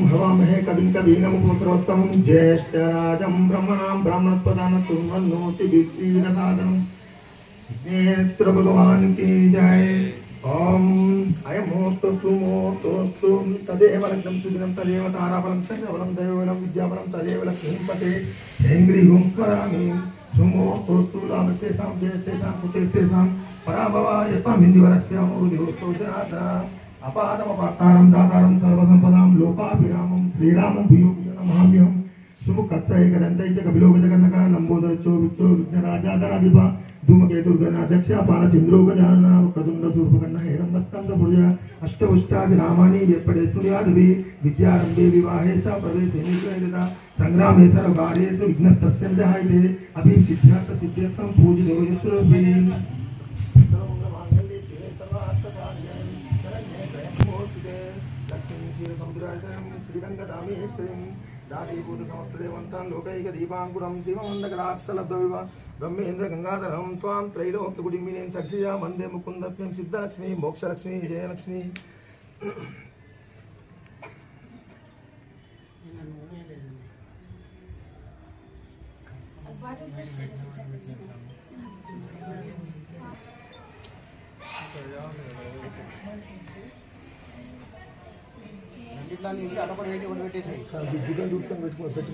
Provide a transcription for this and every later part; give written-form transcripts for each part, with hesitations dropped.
हवामहे कविं कवीनमुपस्रवस्तमं ज्येष्ठराजं ब्रह्मणां ब्राह्मणस्पदान सुमन्नोति विद्यीनसादनं विघ्नेश्वर भगवान की जय। ओम अयं मुहूर्तस्तु तदेव लग्नं सुदिनं तदेव ताराबलं चन्द्रबलं दैवबलं विद्याबलं तदेव लक्ष्मीपते ऐङ्ग्री हुं स्मरामि। सुमुहूर्तस्तु लाभस्तेषां जयस्तेषां कुतेस्तेषां पराभवाय स्वामिन्दिवरस्य मुरुदिवस्तु जनार्दना अपादमपातारं दातारं सर्वसम्पदां लोकाभिरामं श्रीरामं भूयो भूयो नमाम्यहम्। सुमुखत्सय गदन्तै च कपिलो गजकर्णक लम्बोदरचो विष्णु विघ्नराजा गणाधिपा धूमकेतुर्गणाध्यक्ष पालचन्द्रो गजानन वक्रतुण्ड शूर्पकर्ण हेरम्बस्कन्दभुज अष्टपुष्टाच नामानि एर्पडे सूर्यादिभि विद्यारम्भे विवाहे च प्रवेशे निग्रहदा संग्रामे सर्वकार्येषु विघ्नस्तस्य न जायते अभिसिद्ध्यर्थ सिद्ध्यर्थं पूजितो यस्त्रोऽपि दादीभूत समस्त देवन्तान् लोकैक दीपाङ्कुरं शिवमन्दकटाक्षलब्धविव ब्रह्मेन्द्र गंगाधरं त्वां त्रैलोक्यकुटुम्बिनीं सक्षिया वन्दे मुकुन्दप्रियं सिद्धलक्ष्मी मोक्षलक्ष्मी जयलक्ष्मी। ఇట్లా నీకు అడపడ వేడి ఒకటి పెట్టేసాయి సార్ దిగ్గుగా చూస్తాను పెట్టుకోవచ్చు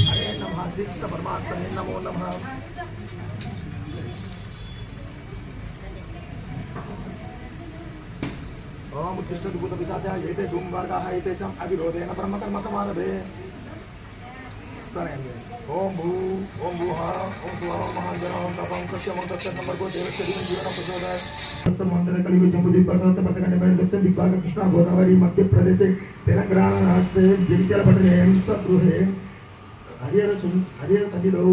హరే నమః శ్రీకృష్ణ పరమాత్మనే నమో నమః। ఓం ఉత్తిష్టద్భుత పిశాచాः ఏతే ధూమమార్గాः ఏతేషాం అవిరోధేన బ్రహ్మకర్మ సమారభే। ओम भू ओम भूः ओम भुवः महांजनः तपं कश्यमं तत्सन्नमर्गो देवस्य जीवनं प्रचोदयात्। मंडले कलियुग जम्बूद्वीपपर्वत पट्टकण्डे दिग्भाग कृष्णा गोदावरी मध्य प्रदेशे तेलंगाना राष्ट्रे जगित्यालपट्टणे स्वगृहे हरिहर सन्निधौ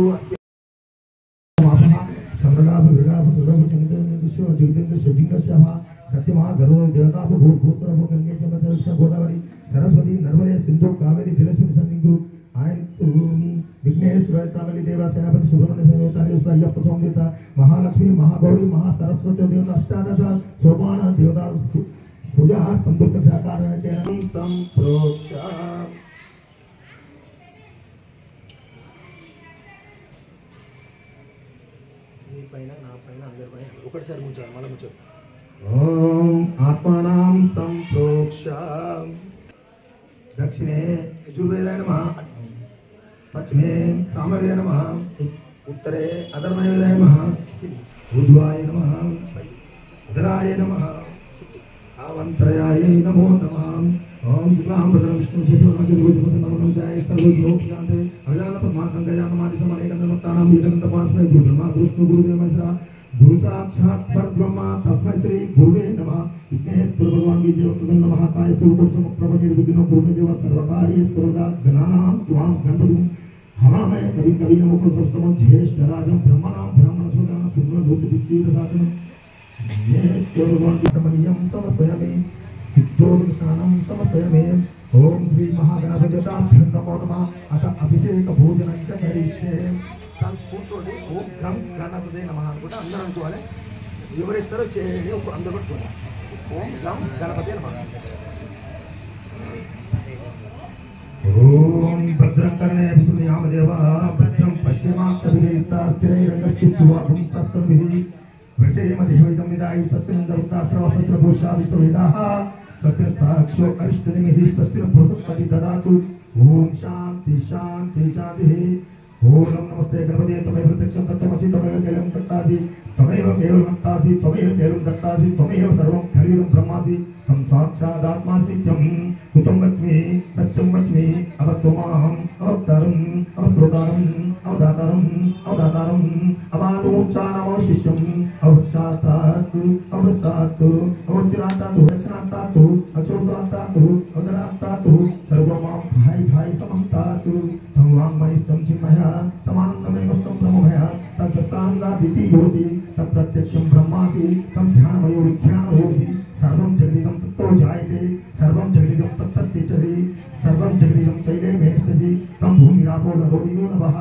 सर्वलाभ विलाभ सुलभ चन्द्रस्य जगदेन्द्र सजिंगस्यः सत्यमः गरुड़ देवताप भूभूस्वरः गंगे चन्द्रस्य गोदावरी सरस्वती नर्मदे सिंधु कावेरी जलस्मिता सन्निधौ आयतु विघ्नेश्वर तावली देवा सेनापति सुब्रह्मण्य समेतारि अय्यप्प स्वामी देवता महालक्ष्मी महागौरी महासरस्वती देवता अष्टादश सोपान देवता पूजा तंदुर्ग साकार केरम संप्रोक्ष नी पैन ना पैन अंदर पैन ఒకటిసారి ముంచాలి మళ్ళీ ముంచాలి। ఓం ఆత్మానాం సంప్రోక్ష दक्षिणे यजुर्वेदाय नमः पश्चिमे सामवेदाय नमः उत्तरे अधर्ववेदाय नमः ऊर्ध्वाय नमः उदराय नमः आवंतराय नमो नमः। ओम शुक्लांबरधरं विष्णुं शशिवर्णं चतुर्भुजं नमो जाय सर्वलोकशान्ते अजानत महागंगायानमादि समनेकन्दमत्तानां एकदन्तपास्मै गुरुब्रह्मा विष्णु गुरुदेव महेश्वरा गुरु साक्षात् परब्रह्म तस्मै श्री गुरुवे नमः। विघ्नेश्वर भगवान की जय प्रसन्न महाकाय स्वरूप प्रभु विघ्नो गुरुवे देव सर्वकार्ये सर्वदा गणानां त्वां गणपतिं हवामहे कवि कवि नमोपस्रवस्तमं ज्येष्ठराजं ब्रह्मणां ब्राह्मणस्पदान सुमनोतिविद्यीनसादनं। विघ्नेश्वर भगवान की समनीयं समर्पयामि विद्योदकस्नानं समर्पयामि। ओम श्री महागणपतिभ्यो नमो नमः। अथ अभिषेक भोजनं च करिष्ये। సంస్కృతోడి ఓం గం గణపతే నమః అనుకుంటే అందరూ అనుకోవాలి, ఎవరిస్తారో చేయండి అందరూ పట్టుకోవాలి। ఓం గం గణపతే నమః। ఓం భద్రం కర్ణే విష్ణుయామ దేవా భద్రం పశ్యమాక్షభిరేతా స్థిరైరంగస్థిత్వాగం తస్తమిః వృషేమ దేవైదం విదాయ సస్మిందరుతాస్త్రవస్త్రభూషా విశ్వవేదాః సస్మిస్తాక్షో అరిష్టనిమిః సస్మిన్ బృహస్పతి దదాతు। ఓం శాంతి శాంతి శాంతి। ओम नमस्ते गणपते तमेव प्रत्यक्षं तत्त्वमसि तमेव केवलं दत्तासि तमेव केवलं दत्तासि तमेव केवलं दत्तासि तमेव सर्वं खलिदं ब्रह्मासि तं साक्षादात्मासि नित्यं हुतं वच्मि सत्यं वच्मि अवत्वमाहम् अवतारम् अवश्रोतारम् अवदातारम् अवदातारम् अवानोच्चारमवशिष्यम् अवच्चातात् अवस्तात् अवतिरातात् रचनातात् अचोदातात् अवदरातात् सर्वमां भाई भाई समं तात् तं वाङ्मयस्तं चिन्मया तमानन्दमेवस्तं ब्रह्ममया तत्सत्तानन्दादिति योति तत्प्रत्यक्षं ब्रह्मासि तं ध्यानमयो विज्ञानमयोसि सर्वं जगदिदं तत्तो जायते सर्वं जगदिदं तत्तस्तिष्ठति सर्वं जगदिदं तैले मेहस्यति तं भूमिरापो नभो नभः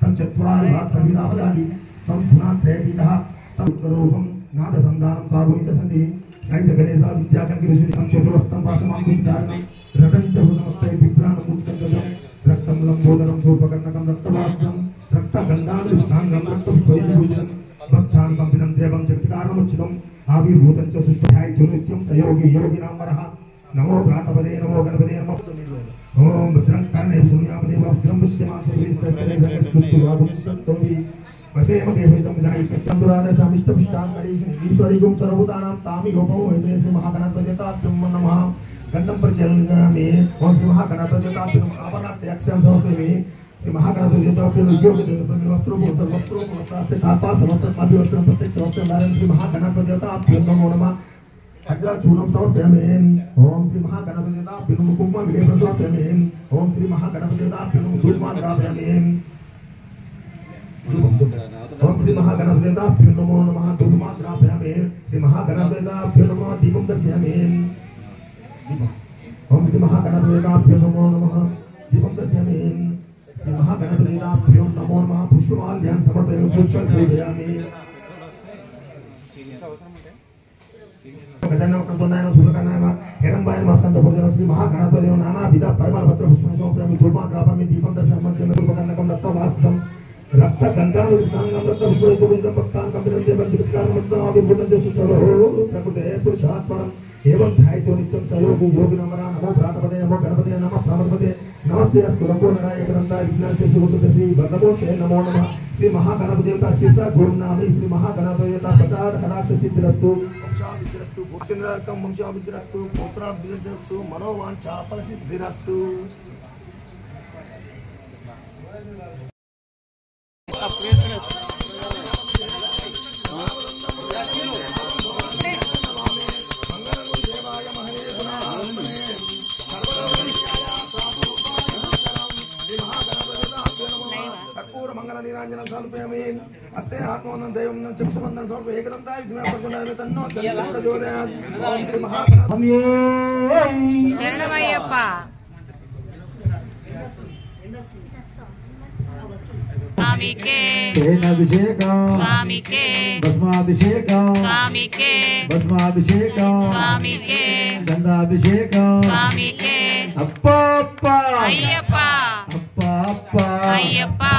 तं चत्वारि रात्रविदावदानि तं गुणात्रयगीतः तं करोहं नादसन्धानं साभूमितसन्धि नैतगणेशा विद्याकर्गिरिशिखं चतुरस्तं पाशमाङ्कुशधारणं रथं च भुजमस्तै विभ्राणमूर्तकजं रक्तं लम्बोदरं धूपकर्णकं रक्तवासनं रक्तगन्धानुरुद्धाङ्गं रक्तस्वयंभूषणं भक्तान् कम्पिनं देवं जगत्कारणमुच्चितम् आविर्भूतं च सुष्ठुध्यायितुनित्यं स योगी योगिनां वरः नमो भ्रातपदे नमो गणपते नमो ओम भद्रं कर्णेषु शून्यामदेव भद्रं पश्येमां सर्वैस्तैर्भगस्तुष्टुवागुंसन्तोऽपि वसेम देवैतं विदायि सत्यन्तरादशामिष्टपुष्टां करीषिणि ईश्वरीगुं सर्वभूतानां तामिहोपौ वैसे श्री महागणपतिताभ्यं नमः गन्धं प्रज्वलयामि ओम श्री महागणपतिताभ्यं आवरणात्यक्षं समर्पयामि श्री महागणपतिताभ्यं योगिदेवं वस्त्रोपवस्त्रास्य कापा समस्तपाभिवस्त्रं प्रत्यक्षवस्त्रं धारयन् श्री महागणपतिताभ्यं नमो नमः अग्रचूर्णं समर्पयामि ओम श्री महागणपतिताभ्यं कुङ्कुमं विलेपनं समर्पयामि ओम श्री महागणपतिताभ्यं धूपं ग्रापयामि ओम श्री महागणपतिताभ्यं नमो नमः धूपं ग्रापयामि श्री महागणपतिताभ्यं नमः दीपं दर्शयामि ओम श्री महागणपतिताभ्यं नमो नमः दीपं दर्शयामि श्री महागणपतिताभ्यं नमो नमः पुष्पमाल्यान् समर्पयामि पुष्पं पूजयामि गजानन कृतनायन सूर्यकानाय हेरंबाय मास्कंद भोजन श्री महागणपति नानाविध परिमलपत्र पुष्पं समर्पयामि धूपं ग्रापयामि दीपं दर्शयामि धूपकर्णकं रक्तवासनं रक्तगन्धानुरुद्धाङ्गं रक्तस्वयंभूषणं भक्तान् कम्पिनं देवं जगत्कारणमुच्चितम् आविर्भूतं च सुष्ठुः प्रकृतेः पुरुषात् परम् एवं ध्यायितो नित्यं स योगी योगिनां वरः नमो भ्रातपदे नमो गणपते नमः प्रमदपते नमस्ते अस्तु लम्बोदराय एकदन्ताय विघ्नहर्ते शिवसुते श्री भगवते नमो नमः श्री महागणपतिदेवता शीर्षा गुरुनामे श्री महागणपतिदेवता प्रसाद कटाक्ष सिद्धिरस्तु वंशाभिवृद्धिरस्तु भोजनार्कं वंशाभिवृद्धिरस्तु पुत्राभिवृद्धिरस्तु मनोवांछा फलसिद्धिरस्तु नीरांजन समर्पयामि अस्ते आत्मवन्दनं दैवं चक्षुबन्धनं समर्पयामि एकदन्ताय विद्महे तन्नो प्रचोदयात् ओम श्री महागणपति शरणमय्यप्प स्वामी के अभिषेकं स्वामी के भस्माभिषेकं स्वामी के भस्माभिषेकं स्वामी के गंधाभिषेकं स्वामी के अप्पा अप्पा अय्यप्पा अप्पा अप्पा अय्यप्पा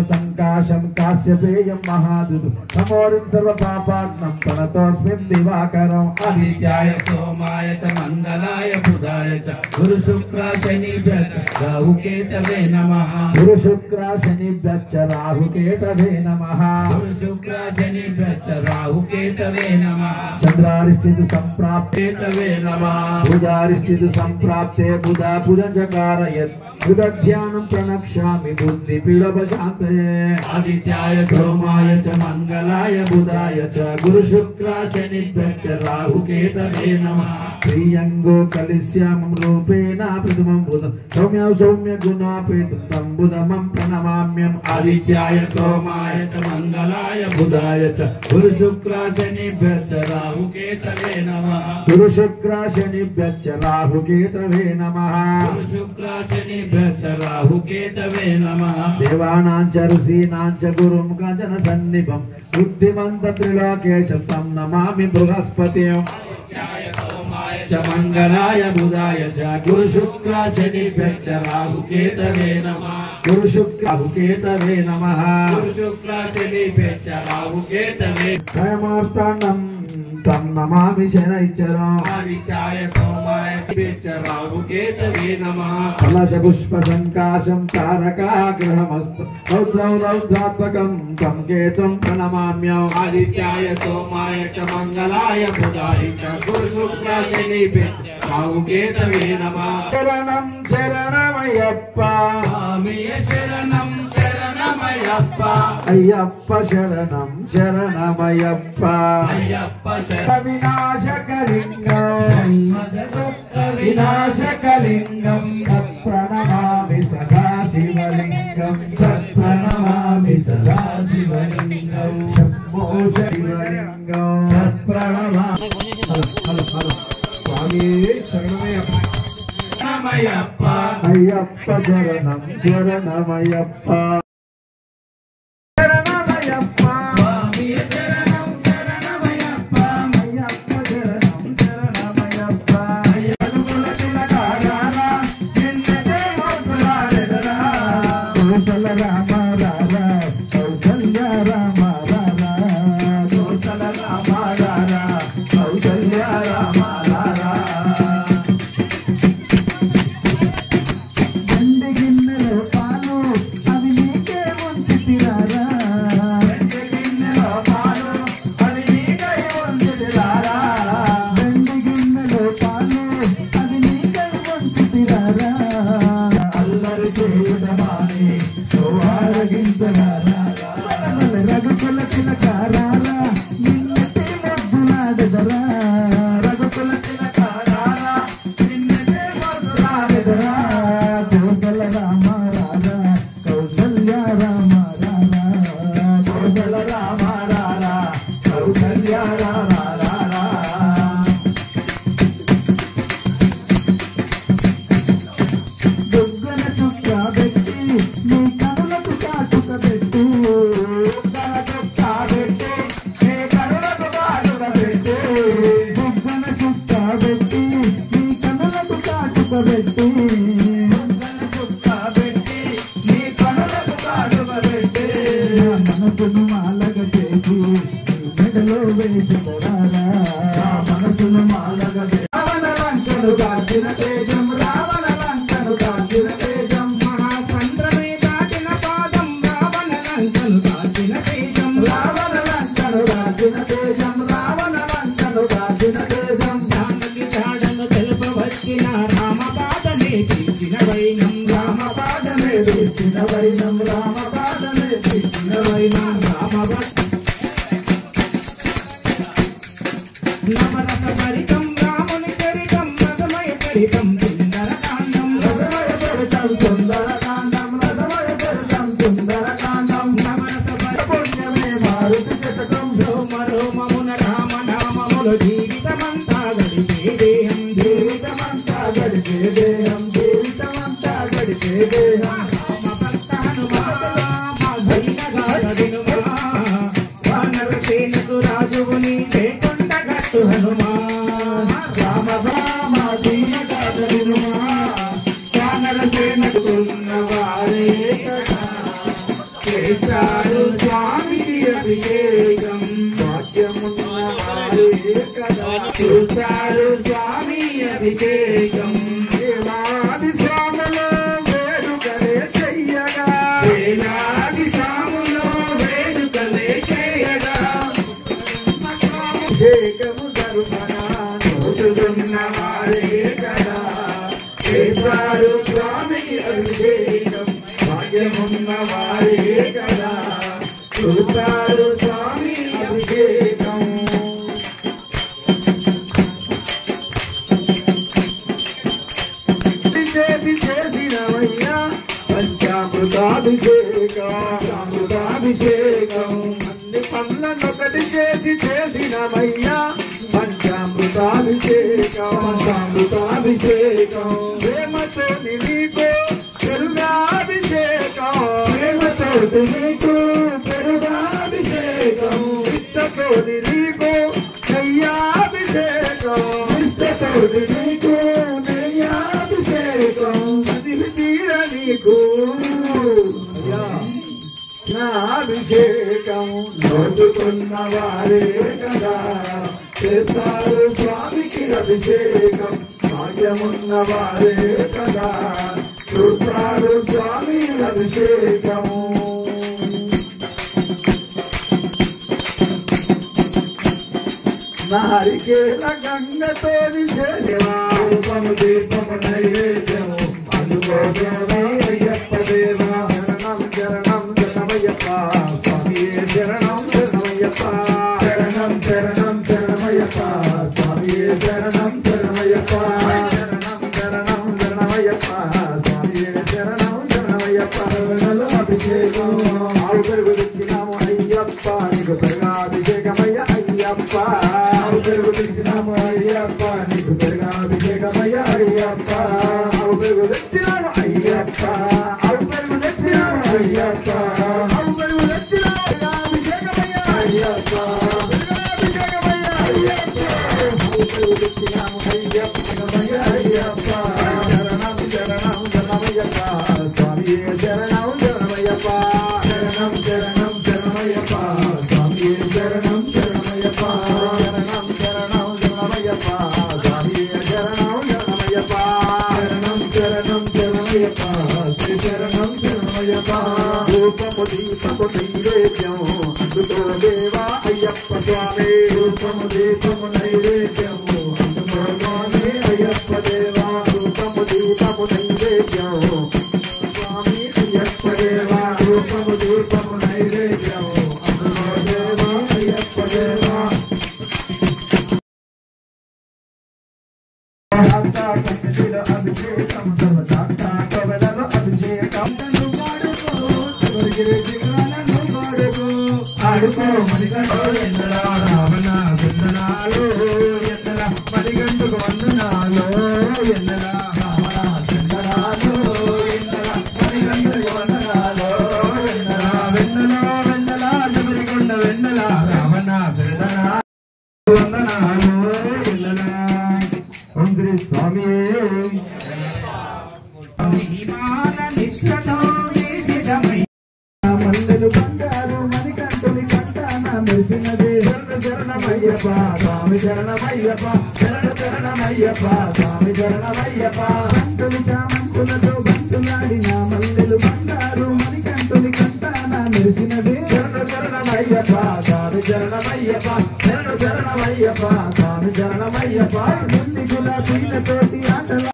संकाशं काश्यपेयं महादुतु समोरिं सर्वपापाग्नं प्रणतोऽस्मिन् दिवाकरम् आदित्याय सोमाय च मंगलाय बुध बुधाय च गुरु शुक्र शनिभ्यश्च राहुकेतवे नमः गुरु शुक्र शनिभ्यश्च राहुकेतवे नमः गुरु शुक्र शनिभ्यश्च राहुकेतवे नमः चंद्रारिष्टित संप्राप्ते केतवे नमः बुधारिष्टित संप्राप्ते बुधा बुधञ्चकारयत् बुधध्यानं प्रणक्ष्यामि बुद्धिपीडोपशान्तये आदित्याय सोमाय च मंगलाय बुधाय च गुरु शुक्र शनिभ्यश्च राहुकेतवे नमः प्रियंगो कलिस्यामं रूपेण प्रथमं बुधं सौम्य सौम्य गुणापेतं तं बुधमं प्रणमाम्यम् आदित्याय सोमाय च मंगलाय बुधाय च गुरु शुक्र शनिभ्यश्च राहुकेतवे नमः गुरु शुक्र शनिभ्यश्च राहुकेतवे नमः गुरु शुक्र शनिभ्यश्च राहुकेतवे नमः देवानां च ऋषीणां च गुरुं काञ्चन सन्निभं बुद्धिमन्त त्रिलोकेशं तं नमामि बृहस्पतिम् च मंगलाय बुधाय च गुरु शुक्र शनिभ्यश्च राहुकेतवे नमः गुरु शुक्र राहुकेतवे नमः गुरु शुक्र शनिभ्यश्च राहुकेतवे क्षयमार्ताण्डं तं नमामि शनैश्चरम् आदित्याय सोमाय च राहुकेतवे नमः कलशपुष्पसङ्काशं तारकाग्रहमस्तु रौद्रं रौद्रात्मकं तं केतुं प्रणमाम्यम् आदित्याय सोमाय च मंगलाय बुधाय च गुरु शुक्र शनिभ्यश्च राहुकेतवे नमः शरणं शरणमयप्पा स्वामिये शरणं शरणमयप्पा अय्यप्प शरणं शरणमयप्पा अय्यप्प विनाशकलिङ्गं विनाशकलिङ्गं तत्प्रणमामि सदा शिवलिङ्गं तत्प्रणमामि सदा शिवलिङ्गं शम्भो शिवलिङ्गं तत्प्रणमामि स्वामी शरणमयप्पा अय्यप्प शरणं शरणमयप्पा शरणमयप्पा स्वामिये शरणं शरणमयप्पा अय्यप्प शरणं शरणमयप्पा अनुकुलतिलकारारा निन्नते मोसलारेदरा कौशल राम रारा कौशल्य राम रारा कौशल राम रारा कौशल्य राम रारा గండి గిన్నెలో పాలు అవి నీకే ఉంచితిరారా గండి గిన్నెలో పాలు అవి నీకై ఉంచితిరారా గండి గిన్నెలో పాలు అవి నీకై ఉంచితిరారా అల్లరి చేయడమాని ఆరగించరారా రఘుకుల తిలకారారా నిన్నటి మబ్బులాడెదరా రఘుకుల తిలకారారా నిన్నటి మబ్బులాడెదరా కౌశల రామ రారా కౌశల్య రామ రారా కౌశల రామ రారా కౌశల్య రామ రారా దుగ్గన చుక్క పెట్టి నీ కనులకు కాటుక పెట్టు దుగ్గన చుక్క పెట్టి నీ కనులకు కాటుక పెట్టు దుగ్గన చుక్క పెట్టి నీ కనులకు కాటుక పెట్టు దుగ్గన చుక్క పెట్టి నీ కనులకు కాటుక పెట్టి నా మనసును మాలగ చేసి నీ మెడలో వేసి కొడారా నా మనసును మాలగ రావణ లంకను కాచిన తేజం రావణ లంకను కాచిన తేజం మహాసంద్రమే దాటిన పాదం రావణ లంకను కాచిన తేజం రావణ లంకను కాచిన తేజం రావణ లంకను కాచిన తేజం జానకి జాడను తెలుపవచ్చిన రామపాదమే తీర్చిన వైనం రామపాదమే తీర్చిన వైనం రామపాదమే తీర్చిన వైనం నవరస భరితం రాముని చరితం రసమయ చరితం సుందరకాండం రసమయ చరితం సుందరకాండం రసమయ చరితం సుందరకాండం నవరస పుణ్యమే మారుతి శతకం రోమ రోమమున రామ నామములు జీవితమంతా గడిపే దేహం జీవితమంతా గడిపే దేహం జీవితమంతా గడిపే దేహం రామ భక్త హనుమా భైన గాథ వినుమా వానర సేనకు రాజువుని లేకుండా గట్టు హనుమా రామ రామ దీన గాథ వినుమా వానర సేనకు ఉన్నవారే కదా చేశారు స్వామికి అభిషేకం భాగ్యమున్నవారే కదా చూస్తారు స్వామి అభిషేకం ఉన్నవారే కదా చేశారు స్వామికి అభిషేకం భాగ్యమున్నవారే కదా చూస్తారు స్వామి అభిషేకం చేసినవయ్యా పంచామృతాభిషేకం అన్ని పనులనొకటి చేసినవయ్యా పంచామృతాభిషేకం ప్రేమతో నీకు పెరుగాభిషేకం ప్రేమతో నీకు పెరుగాభిషేకం ఇష్టతో నీకు నెయ్యాభిషేకం ఇష్టతో నీకు నెయ్యాభిషేకం అది తీర నీకు నా అభిషేకం నోచుకున్న వారే కదా చేస్తారు స్వామికి అభిషేకం భాగ్యమున్న వారే కదా చూస్తారు స్వామి అభిషేకము నారికేల గంగతో చేసేవాము దీపము నైవేద్యము అందుకోసమే అయ్యప్ప దేవా శరణం శరణం శరణమయ్యప్ప స్వామియే శరణం శరణమయ్యప్ప శరణం శరణం శరణమయ్యప్ప స్వామియే శరణం శరణమయ్యప్ప శరణం శరణం శరణమయ్యప్ప స్వామియే శరణం శరణమయ్యప్ప అభిషేకం ఆవు పెరుగు తెచ్చినాము అయ్యప్ప నీకు పెరుగాభిషేకమయ్య అయ్యప్ప ఆవు పెరుగు తెచ్చినాము అయ్యప్ప నీకు పెరుగాభిషేకమయ్య అయ్యప్ప ఆవు పెరుగు తెచ్చినాము అయ్యప్ప ఆవు పెరుగు తెచ్చినాము అయ్యప్ప ఆవు పెరుగు తెచ్చినాము అభిషేకమయ్య అయ్యప్ప అభిషేకమయ్య అయ్యప్ప ఆవు పెరుగు తెచ్చినాము అయ్యప్ప అయ్యప్ప శరణం శరణం శరణమయ్యప్ప స్వామియే శరణం శరణమయ్యప్ప శరణం శరణం శరణమయ్యప్ప స్వామియే శరణం శరణమయ్యప్ప శరణం శరణం శరణమయ్యప్ప స్వామియే శరణం శరణమయ్యప్ప శరణం శరణం శరణమయ్యప్ప శ్రీ శరణం శరణమయ్యప్ప రూపము దీపము నైవేద్యం అందుకో దేవా అయ్యప్ప స్వామి రూపము దీపము నైవేద్యము అందుకో స్వామి అయ్యప్ప దేవా రూపము దీపము నైవేద్యం స్వామి అయ్యప్ప దేవా రూపము దీపము నైవేద్యం అందుకో దేవా అయ్యప్ప దేవా అభిషేకం అభిషేకం ఆడుకో మణికంఠో ఎందలా రావణ చందనాలు ఎందల మణికంఠకు వందనాలు ఎందలా రావణ చందనాలు ఎందల మణికంఠకు వందనాలు ఎందల వెన్నెల వెన్నెల జమరికొండ వెన్నెల రావణ చందనాలు వందనాలు ఎందల మంత్రి స్వామి మల్లెలు బంగారు మణికంఠుని కంటాన మెరిసినదే శరణమయ్యప్ప స్వామి శరణమయ్యప్ప శరణ శరణమయ్యప్ప స్వామి శరణమయ్యప్ప కంటుని చామంతులతో బంతులాడిన మల్లెలు బంగారు మణికంఠుని కంటాన మెరిసినదే శరణమయ్యప్ప స్వామి శరణమయ్యప్ప శరణ శరణమయ్యప్ప స్వామి శరణమయ్యప్ప ముందు గులాబీలతోటి ఆటల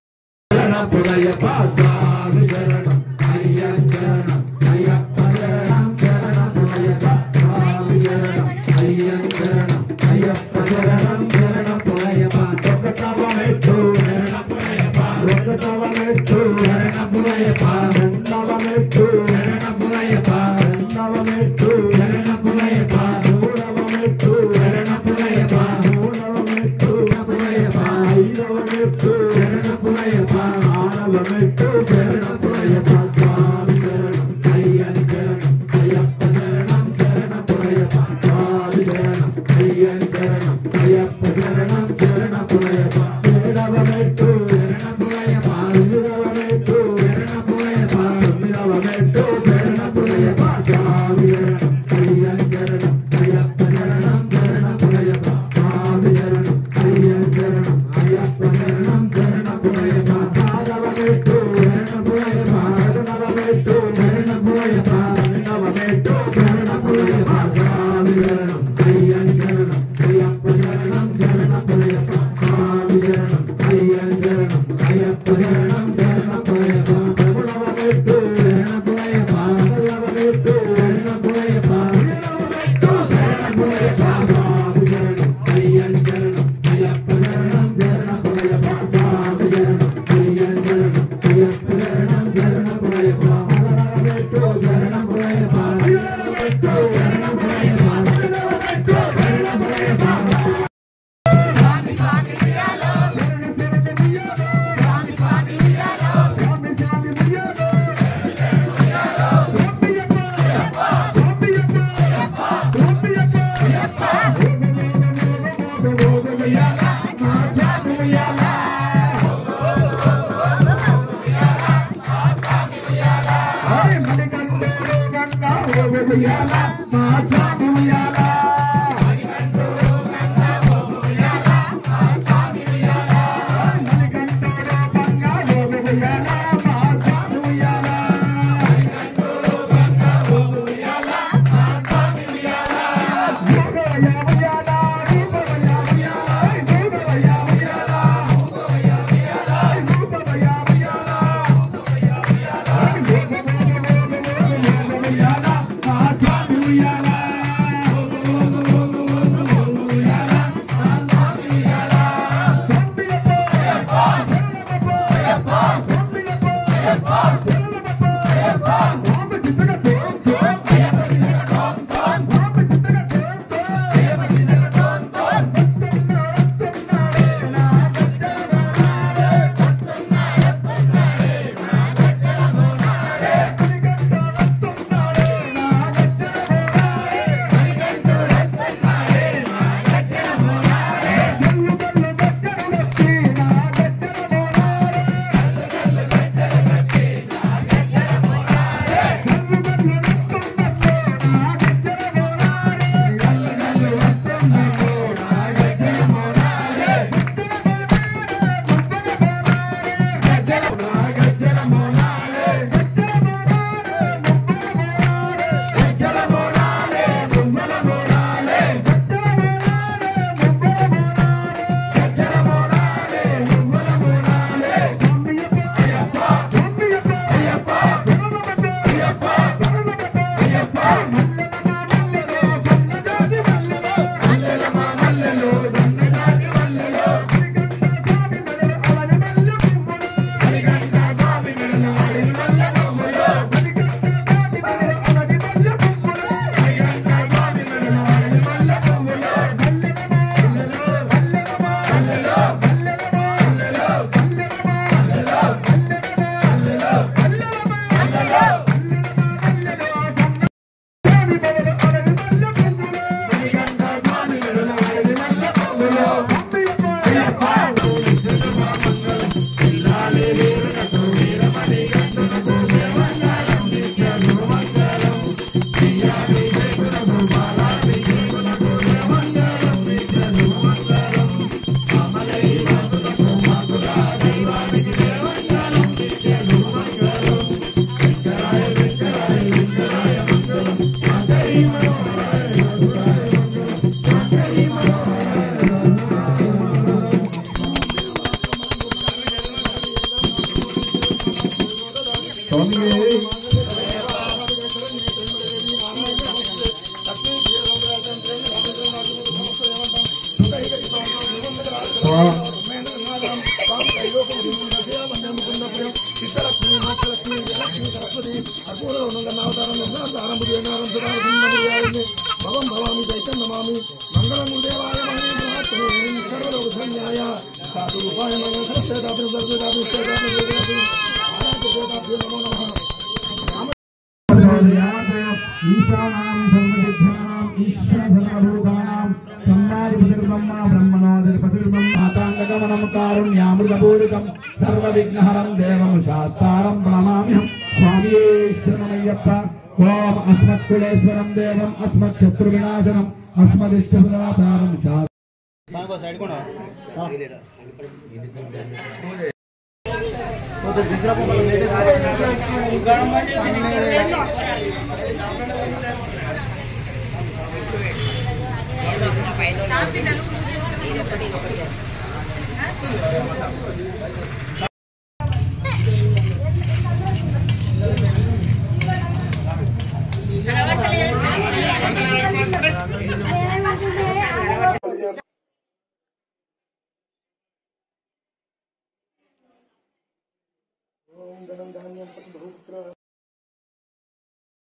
శరణపురయ్యప్ప స్వామి శరణం అయ్యప్ప శరణం అయ్యప్ప శరణం శరణపురయ్యప్ప స్వామి శరణం అయ్యప్ప శరణం అయ్యప్ప శరణం శరణపురయ్యప్ప ఒకటవ మెట్టు శరణపురయ్యప్ప ఒకటవ మెట్టు శరణపురయ్యప్ప రెండవ మెట్టు శరణపురయ్యప్ప రెండవ మెట్టు శరణపురయ్యప్ప మూడవ మెట్టు శరణపురయ్యప్ప మూడవ మెట్టు శరణపురయ్యప్ప ఐదవ మెట్టు శరణపురయ్యప్ప ఆరవ మెట్టు శరణపురయ్యప్ప స్వామి శరణం అయ్యని శరణం అయ్యప్ప శరణం శరణపురయ్యప్ప స్వామి శరణం అయ్యని శరణం అయ్యప్ప శరణం శరణపురయ్యప్ప ఏడవ మెట్టు శరణపురయ్యప్ప ఎనిమిదవ మెట్టు శరణపురయ్యప్ప తొమ్మిదవ మెట్టు శరణపురయ్యప్ప స్వామి శరణం అయ్యని శరణం అయ్యప్ప శరణం శరణపురయ్యప్ప స్వామి శరణం అయ్యని శరణం అయ్యప్ప శరణం శరణపురయ్యప్ప ఆరవ మెట్టు శరణపురయ్యప్ప పదవ మెట్టు శరణపురయ్యప్ప పన్నెండవ మెట్టు శరణపురయ్యప్ప స్వామి శరణం అయ్యని శరణం అయ్యప్ప శరణం శరణపురయ్యప్ప స్వామి శరణం కారుణ్యామృతపూరితం సర్వవిఘ్నహరం దేవం శాస్తారం ప్రణమామ్యహం స్వామియే శరణమయ్యప్ప. ఓం అస్మత్కులేశ్వరం దేవం అస్మత్శత్రువినాశనం అస్మదిష్టప్రదాతారం